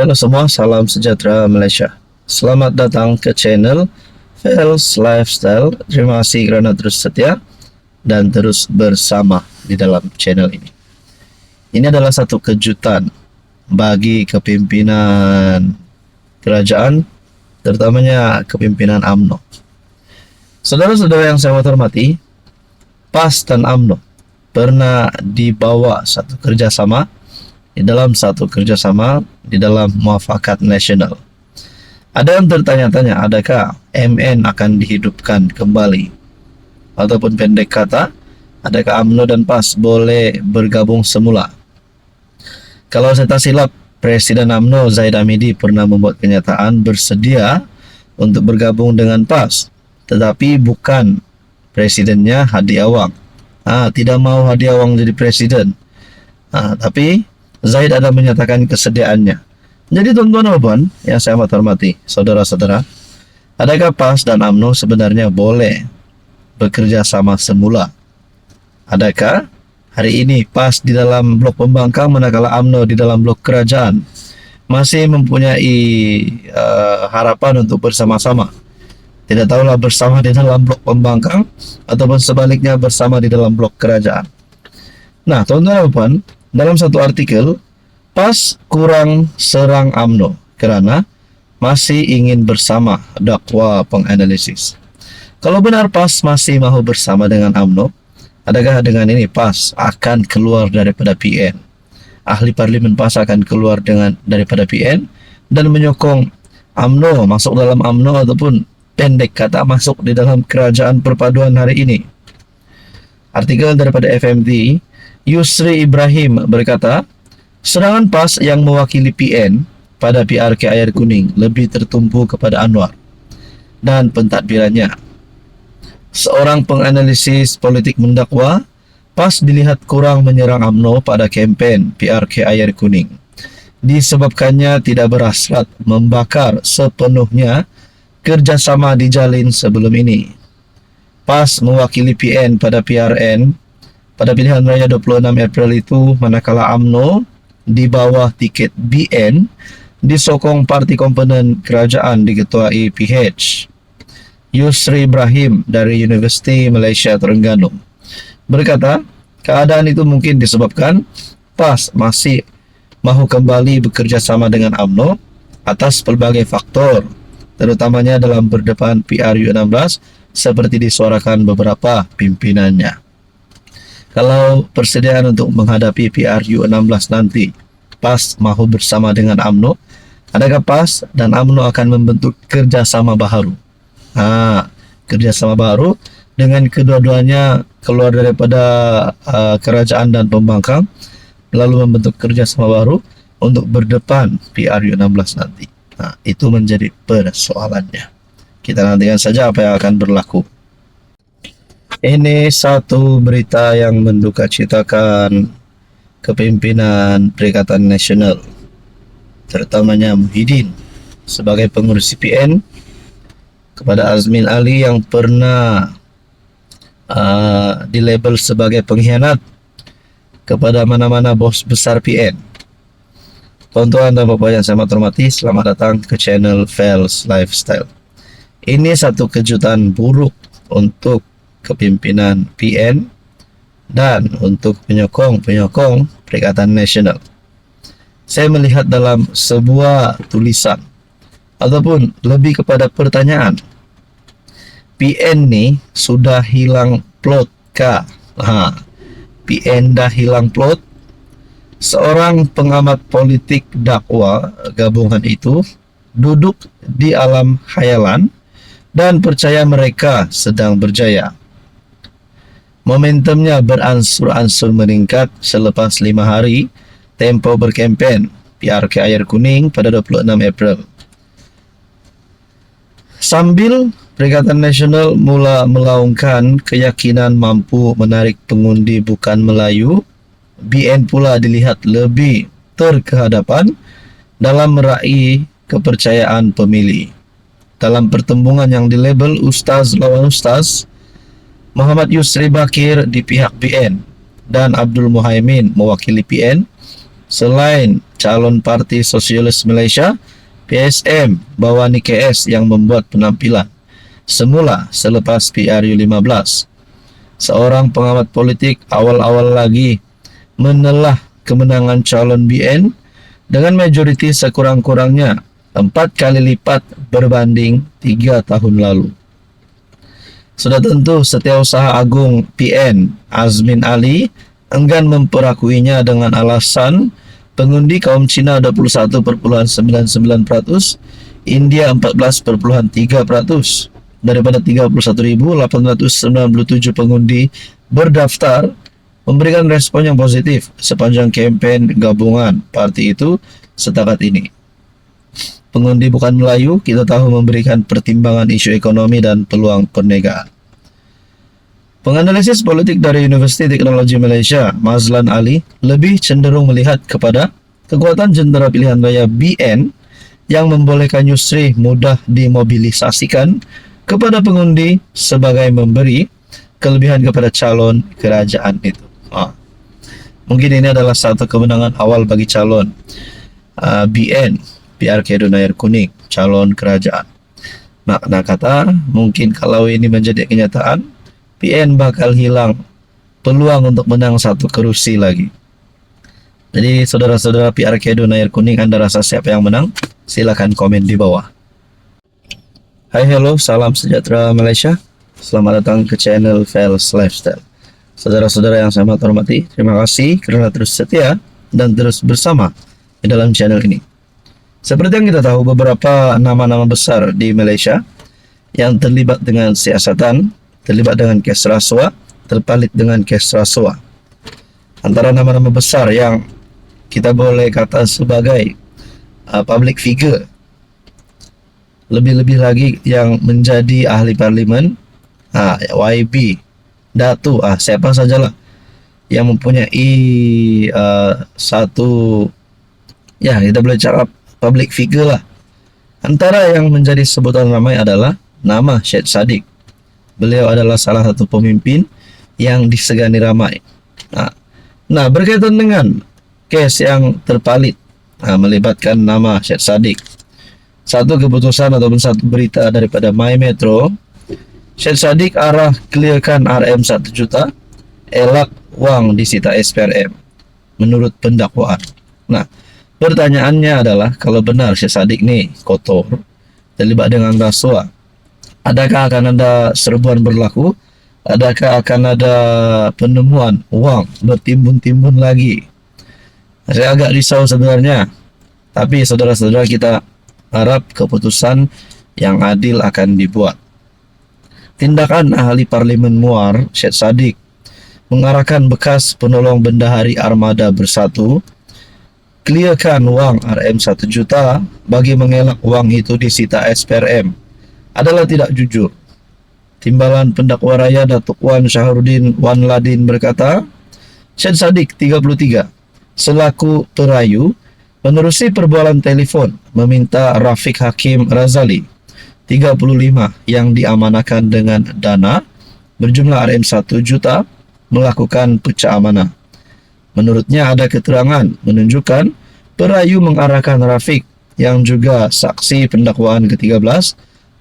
Halo semua, salam sejahtera Malaysia. Selamat datang ke channel Fels Lifestyle. Terima kasih kerana terus setia dan terus bersama di dalam channel ini. Ini adalah satu kejutan bagi kepimpinan kerajaan, terutamanya kepimpinan UMNO. Saudara-saudara yang saya hormati, PAS dan UMNO pernah dibawa satu kerjasama di dalam muafakat nasional. Ada yang tertanya-tanya, adakah MN akan dihidupkan kembali? Ataupun pendek kata, adakah UMNO dan PAS boleh bergabung semula? Kalau saya tak silap, Presiden UMNO Zahid Hamidi pernah membuat kenyataan bersedia untuk bergabung dengan PAS, tetapi bukan presidennya Hadi Awang. Tidak mau Hadi Awang jadi presiden. Tapi Zahid ada menyatakan kesediaannya. Jadi tuan-tuan dan puan yang saya hormati, saudara-saudara, adakah PAS dan UMNO sebenarnya boleh bekerja sama semula? Adakah hari ini PAS di dalam blok pembangkang manakala UMNO di dalam blok kerajaan masih mempunyai harapan untuk bersama-sama? Tidak tahulah bersama di dalam blok pembangkang ataupun sebaliknya bersama di dalam blok kerajaan. Nah, tuan-tuan dan puan, dalam satu artikel, PAS kurang serang UMNO kerana masih ingin bersama, dakwa penganalisis. Kalau benar PAS masih mahu bersama dengan UMNO, adakah dengan ini PAS akan keluar daripada PN? Ahli Parlimen PAS akan keluar daripada PN dan menyokong UMNO masuk dalam UMNO ataupun pendek kata masuk di dalam kerajaan perpaduan hari ini. Artikel daripada FMT, Yusri Ibrahim berkata, serangan PAS yang mewakili PN pada PRK Air Kuning lebih tertumpu kepada Anwar dan pentadbirannya. Seorang penganalisis politik mendakwa, PAS dilihat kurang menyerang UMNO pada kempen PRK Air Kuning. Disebabkannya tidak berhasrat membakar sepenuhnya kerjasama dijalin sebelum ini. PAS mewakili PN pada PRN pada pilihan raya 26 April itu, manakala UMNO di bawah tiket BN disokong parti komponen kerajaan diketuai PH. Yusri Ibrahim dari Universiti Malaysia Terengganu berkata, keadaan itu mungkin disebabkan PAS masih mahu kembali bekerja sama dengan UMNO atas pelbagai faktor, terutamanya dalam berdepan PRU16 seperti disuarakan beberapa pimpinannya. Kalau persediaan untuk menghadapi PRU16 nanti PAS mahu bersama dengan UMNO, adakah PAS dan UMNO akan membentuk kerjasama baru? Kerjasama baru dengan kedua-duanya keluar daripada kerajaan dan pembangkang, lalu membentuk kerjasama baru untuk berdepan PRU16 nanti. Itu menjadi persoalannya. Kita nantikan saja apa yang akan berlaku. Ini satu berita yang mendukacitakan kepimpinan Perikatan Nasional, terutamanya Muhyiddin sebagai pengurus CPN, kepada Azmin Ali yang pernah dilabel sebagai pengkhianat kepada mana-mana bos besar PN. Tuan-tuan dan puan yang saya hormati, selamat datang ke channel Fels Lifestyle. Ini satu kejutan buruk untuk kepimpinan PN dan untuk penyokong Perikatan Nasional. Saya melihat dalam sebuah tulisan ataupun lebih kepada pertanyaan, PN ni sudah hilang plot kah? PN dah hilang plot. Seorang pengamat politik dakwa gabungan itu duduk di alam khayalan dan percaya mereka sedang berjaya. Momentumnya beransur-ansur meningkat selepas 5 hari tempo berkempen PRK Air Kuning pada 26 April. Sambil Perikatan Nasional mula melaungkan keyakinan mampu menarik pengundi bukan Melayu, BN pula dilihat lebih terkehadapan dalam meraih kepercayaan pemilih. Dalam pertembungan yang dilabel Ustaz lawan Ustaz, Muhammad Yusri Bakir di pihak BN dan Abdul Muhaimin mewakili PN Selain calon Parti Sosialis Malaysia, PSM Bawani KS yang membuat penampilan semula selepas PRU15. Seorang pengamat politik awal-awal lagi menelah kemenangan calon BN dengan majoriti sekurang-kurangnya 4 kali lipat berbanding 3 tahun lalu. Sudah tentu Setiausaha Agung PN Azmin Ali enggan memperakuinya dengan alasan pengundi kaum Cina 21,99%, India 14,3%. Daripada 31.897 pengundi berdaftar memberikan respon yang positif sepanjang kempen gabungan parti itu setakat ini. Pengundi bukan Melayu, kita tahu memberikan pertimbangan isu ekonomi dan peluang perniagaan. Penganalisis politik dari Universiti Teknologi Malaysia, Mazlan Ali, lebih cenderung melihat kepada kekuatan jentera pilihan raya BN yang membolehkan Yusri mudah dimobilisasikan kepada pengundi sebagai memberi kelebihan kepada calon kerajaan itu. Mungkin ini adalah satu kemenangan awal bagi calon BN, PRK Dun Air Kuning, calon kerajaan. Makna kata, mungkin kalau ini menjadi kenyataan, PN bakal hilang peluang untuk menang satu kerusi lagi. Jadi saudara-saudara PRK Dun Air Kuning, Anda rasa siapa yang menang? Silakan komen di bawah. Hai, hello, salam sejahtera Malaysia. Selamat datang ke channel Fels Lifestyle. Saudara-saudara yang saya hormati, terima kasih kerana terus setia dan terus bersama di dalam channel ini. Seperti yang kita tahu, beberapa nama-nama besar di Malaysia yang terlibat dengan siasatan, terlibat dengan kes rasuah, terpalit dengan kes rasuah. Antara nama-nama besar yang kita boleh kata sebagai public figure, lebih-lebih lagi yang menjadi ahli parlimen, YB, Datu, siapa sajalah yang mempunyai satu, ya kita boleh cakap public figure lah. Antara yang menjadi sebutan ramai adalah nama Syed Saddiq. Beliau adalah salah satu pemimpin yang disegani ramai. Nah, berkaitan dengan kes yang terpalit melibatkan nama Syed Saddiq, satu keputusan ataupun satu berita daripada My Metro, Syed Saddiq arah clearkan RM 1 juta, elak wang disita SPRM menurut pendakwaan. Nah, pertanyaannya adalah, kalau benar Syed Saddiq ni kotor, terlibat dengan rasuah, adakah akan ada serbuan berlaku? Adakah akan ada penemuan wang bertimbun-timbun lagi? Saya agak risau sebenarnya. Tapi saudara-saudara, kita harap keputusan yang adil akan dibuat. Tindakan ahli parlimen Muar, Syed Saddiq, mengarahkan bekas penolong bendahari Armada Bersatu clearkan wang RM 1 juta bagi mengelak wang itu disita SPRM adalah tidak jujur. Timbalan Pendakwa Raya Datuk Wan Syahrudin Wan Ladin berkata, Syed Saddiq 33 selaku perayu menerusi perbualan telefon meminta Rafiq Hakim Razali 35 yang diamanahkan dengan dana berjumlah RM 1 juta melakukan pecah amanah. Menurutnya ada keterangan menunjukkan perayu mengarahkan Rafiq yang juga saksi pendakwaan ke-13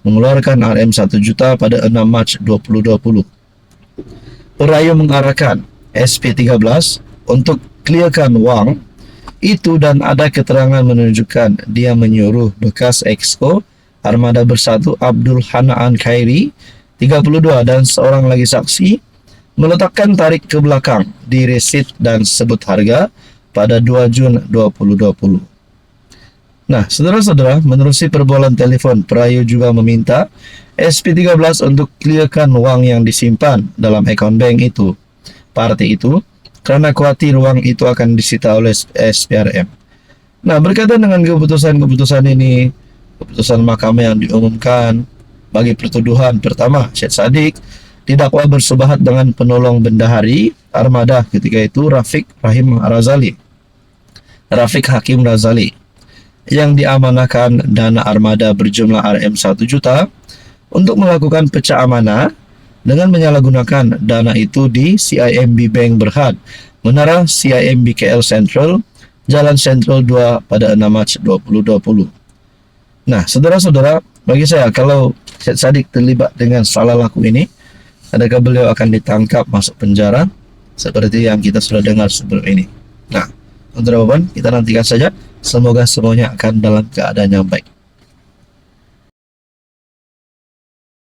mengeluarkan RM 1 juta pada 6 Mac 2020. Perayu mengarahkan SP13 untuk clearkan wang itu dan ada keterangan menunjukkan dia menyuruh bekas Exco Armada Bersatu Abdul Hanaan Khairi 32 dan seorang lagi saksi meletakkan tarik ke belakang di resit dan sebut harga pada 2 Jun 2020. Nah, saudara-saudara, menerusi perbualan telefon, perayu juga meminta SP13 untuk clearkan wang yang disimpan dalam akaun bank itu, parti itu, kerana khawatir wang itu akan disita oleh SPRM. Nah, berkaitan dengan keputusan ini, keputusan mahkamah yang diumumkan bagi pertuduhan pertama, Syed Saddiq didakwa bersebahat dengan penolong bendahari Armada ketika itu Rafiq Hakim Razali yang diamanahkan dana Armada berjumlah RM 1 juta untuk melakukan pecah amanah dengan menyalahgunakan dana itu di CIMB Bank Berhad, Menara CIMB KL Central Jalan Sentral 2 pada 6 Mac 2020. Nah, saudara-saudara, bagi saya kalau Syed Saddiq terlibat dengan salah laku ini, adakah beliau akan ditangkap masuk penjara seperti yang kita sudah dengar sebelum ini? Nah, untuk kita nantikan saja. Semoga semuanya akan dalam keadaan yang baik.